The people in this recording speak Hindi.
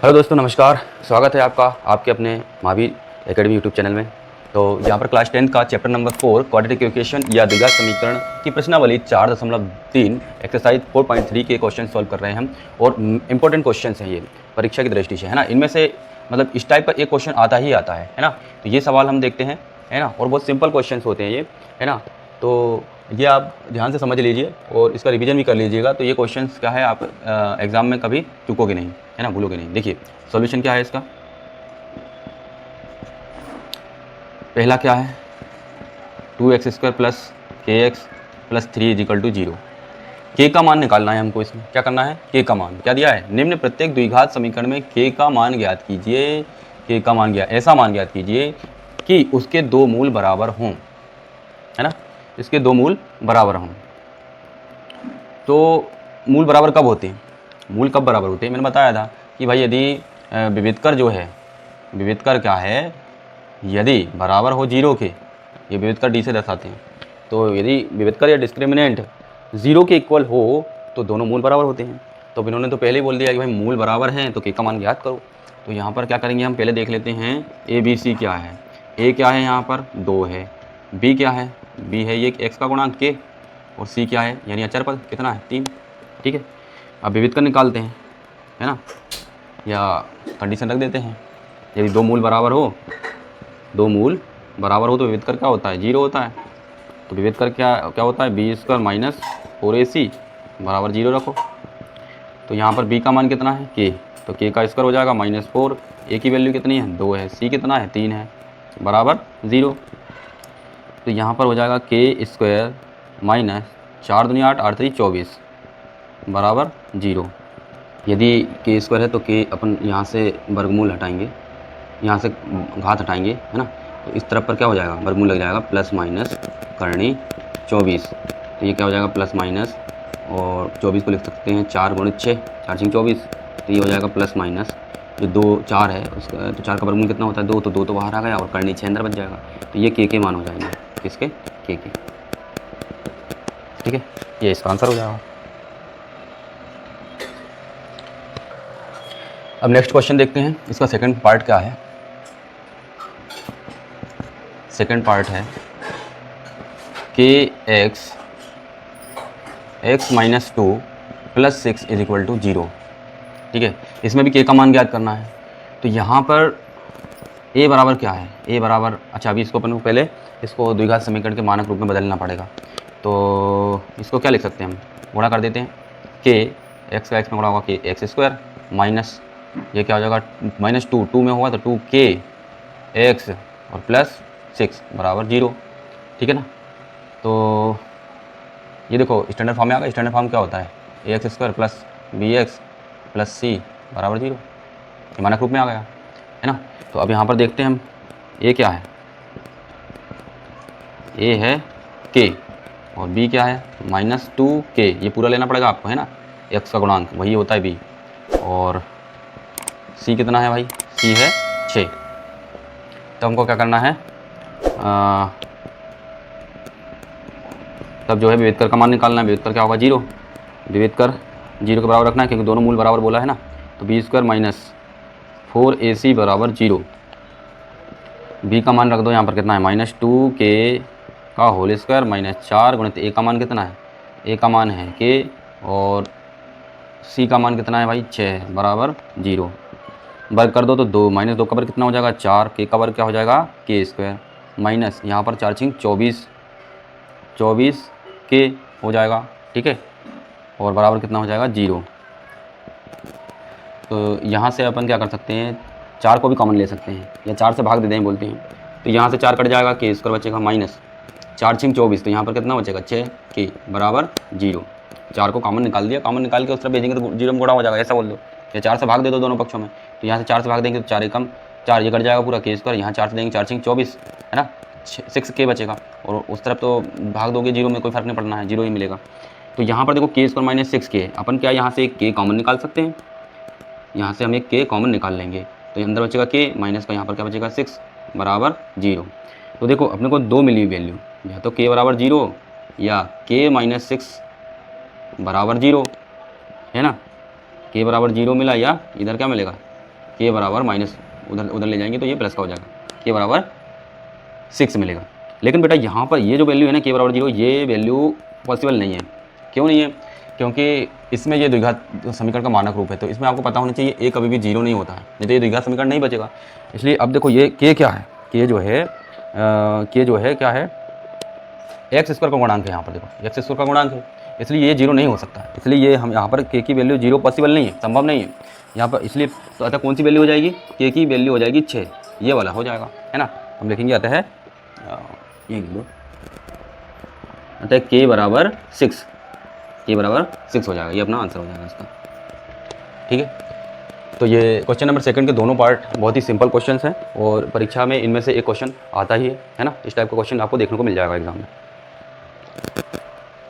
हेलो दोस्तों, नमस्कार। स्वागत है आपका आपके अपने महावीर एकेडमी यूट्यूब चैनल में। तो यहाँ पर क्लास 10 का चैप्टर नंबर 4 क्वाड्रेटिक इक्वेशन या द्विघात समीकरण की प्रश्नावली 4.3 एक्सरसाइज 4.3 के क्वेश्चन सॉल्व कर रहे हैं हम। और इंपॉर्टेंट क्वेश्चन हैं ये परीक्षा की दृष्टि से, है ना। इनमें से मतलब इस टाइप का एक क्वेश्चन आता ही आता है ना। तो ये सवाल हम देखते हैं, है ना। और बहुत सिंपल क्वेश्चन होते हैं ये, है ना। तो ये आप ध्यान से समझ लीजिए और इसका रिवीजन भी कर लीजिएगा। तो ये क्वेश्चंस क्या है, आप एग्ज़ाम में कभी चूकोगे नहीं, है ना, भूलोगे नहीं। देखिए सॉल्यूशन क्या है इसका। पहला क्या है, 2x² plus kx plus 3 = 0। k का मान निकालना है हमको। इसमें क्या करना है, k का मान क्या दिया है, निम्न प्रत्येक द्विघात समीकरण में k का मान ज्ञात कीजिए। k का मान ऐसा मान ज्ञात कीजिए कि उसके दो मूल बराबर हों, है ना। इसके दो मूल बराबर हों। तो मूल बराबर कब होते हैं, मूल कब बराबर होते हैं, मैंने बताया था कि भाई यदि विविधकर जो है, विविधकर क्या है, यदि बराबर हो 0 के, ये विविधकर डी से दर्शाते हैं। तो यदि विविधकर या डिस्क्रिमिनेंट 0 के इक्वल हो तो दोनों मूल बराबर होते हैं। तो इन्होंने तो पहले ही बोल दिया कि भाई मूल बराबर हैं तो k का मान ज्ञात करो। तो यहाँ पर क्या करेंगे, हम पहले देख लेते हैं ए बी सी क्या है। a क्या है, यहाँ पर 2 है। b क्या है, b है ये x का गुणांक k। और c क्या है, यानी अचर पद कितना है, 3। ठीक है, अब विविधकर निकालते हैं, है ना, या कंडीशन रख देते हैं। यदि दो मूल बराबर हो, दो मूल बराबर हो तो विविधकर क्या होता है, 0 होता है। तो विविधकर क्या होता है, b² माइनस 4ac बराबर 0 रखो। तो यहाँ पर b का मान कितना है, k, तो k का स्क्वायर हो जाएगा -4। a की वैल्यू कितनी है, 2 है। c कितना है, 3 है, बराबर 0। तो यहाँ पर हो जाएगा k² माइनस 4 दूनी 8, 8 3 24 बराबर 0। यदि k² है तो k अपन यहाँ से वर्गमूल हटाएंगे, यहाँ से घात हटाएंगे, है ना। तो इस तरफ पर क्या हो जाएगा, वर्गमूल लग जाएगा, प्लस माइनस करनी 24। तो ये क्या हो जाएगा, प्लस माइनस, और 24 को लिख सकते हैं 4 × 6, 4 × 6 = 24। तो ये हो जाएगा प्लस माइनस, जो 2 4 है उसका, तो 4 का वर्गमूल कितना होता है, 2, तो 2 तो बाहर आ गया और करनी 6 अंदर बच जाएगा। तो ये k के मान हो जाएंगे, किसके, k के। ठीक है, ये इसका आंसर हो जाएगा। अब नेक्स्ट क्वेश्चन देखते हैं, इसका सेकंड पार्ट क्या है। सेकंड पार्ट है kx - 2 + 6 = 0। ठीक है, इसमें भी k का मान ज्ञात करना है। तो यहाँ पर a बराबर क्या है, a बराबर, अच्छा अभी इसको अपन को पहले इसको द्विघात समीकरण के मानक रूप में बदलना पड़ेगा। तो इसको क्या लिख सकते हैं, हम गुणा कर देते हैं। k x का x में गुणा होगा kx² माइनस, ये क्या हो जाएगा, -2, 2 में होगा तो 2kx और प्लस 6 बराबर 0। ठीक है ना। तो ये देखो स्टैंडर्ड फॉर्म में आ गया। स्टैंडर्ड फॉर्म क्या होता है, ax² plus bx plus c बराबर 0। ये मानक रूप में आ गया, है ना। तो अब यहाँ पर देखते हैं हम, a क्या है, a है k और b क्या है, -2k। ये पूरा लेना पड़ेगा आपको, है ना, x का गुणांक वही होता है b। और c कितना है भाई, c है 6। तो हमको क्या करना है, तब जो है विविधकर का मान निकालना है। विविधकर क्या होगा, 0। विविधकर 0 के बराबर रखना है क्योंकि दोनों मूल बराबर बोला है ना। तो b² माइनस 4ac बराबर 0। b का मान रख दो यहाँ पर, कितना है, -2k का होल स्क्वायर माइनस 4 गुणित a का मान कितना है, a का मान है k और c का मान कितना है भाई, 6 बराबर 0। वर्ग कर दो तो 2, -2 का वर्ग कितना हो जाएगा, 4, k का वर्ग क्या हो जाएगा, k² माइनस यहाँ पर 4 × 6 = 24 k हो जाएगा। ठीक है, और बराबर कितना हो जाएगा, 0। तो यहाँ से अपन क्या कर सकते हैं, 4 को भी कॉमन ले सकते हैं या 4 से भाग दे दें बोलते हैं। तो यहाँ से 4 कट जाएगा, k² बचेगा माइनस 4 × 6 = 24। तो यहाँ पर कितना बचेगा, 6k बराबर 0। 4 को कॉमन निकाल दिया, कॉमन निकाल के उस तरफ भेजेंगे तो 0 में गुणा हो जाएगा, ऐसा बोल दो। या 4 से भाग दे दो दोनों पक्षों में। तो यहाँ से 4 से भाग देंगे तो 4 एकम 4, ये कट जाएगा पूरा k²। यहाँ 4 से देंगे, 4 × 6 = 24, है ना, 6k बचेगा। और उस तरफ तो भाग दोगे 0 में, कोई फर्क नहीं पड़ना है, 0 ही मिलेगा। तो यहाँ पर देखो k² माइनस 6k, अपन क्या यहाँ से एक k कॉमन निकाल सकते हैं, यहाँ से हम एक k कॉमन निकाल लेंगे। तो अंदर बचेगा k माइनस का यहाँ पर क्या बचेगा, 6 बराबर 0। तो देखो अपने को 2 मिली वैल्यू, या तो k बराबर 0 या k - 6 बराबर 0, है ना। k बराबर 0 मिला या इधर क्या मिलेगा, के बराबर माइनस उधर उधर ले जाएंगे तो ये प्लस का हो जाएगा, के बराबर 6 मिलेगा। लेकिन बेटा यहाँ पर ये जो वैल्यू है ना के बराबर 0, ये वैल्यू पॉसिबल नहीं है। क्यों नहीं है? क्योंकि इसमें ये द्विघात समीकरण का मानक रूप है, तो इसमें आपको पता होना चाहिए ए कभी भी 0 नहीं होता है, नहीं तो ये द्विघात समीकरण नहीं बचेगा। इसलिए अब देखो ये के क्या है, के जो है क्या है, एक्स स्क्वायर का गुणांक है। यहाँ पर देखो एक्स स्क्वायर का गुणांक है, इसलिए ये 0 नहीं हो सकता है। इसलिए ये हम यहाँ पर के की वैल्यू 0 पॉसिबल नहीं है, संभव नहीं है यहाँ पर। इसलिए तो अतः कौन सी वैल्यू हो जाएगी, के की वैल्यू हो जाएगी 6, ये वाला हो जाएगा, है ना। हम लिखेंगे अतः ये लिख लो, अतः के बराबर 6, के बराबर 6 हो जाएगा, ये अपना आंसर हो जाएगा इसका। ठीक है, तो ये क्वेश्चन नंबर 2 के दोनों पार्ट बहुत ही सिंपल क्वेश्चंस हैं और परीक्षा में इनमें से एक क्वेश्चन आता ही है ना। इस टाइप का क्वेश्चन आपको देखने को मिल जाएगा एग्जाम में।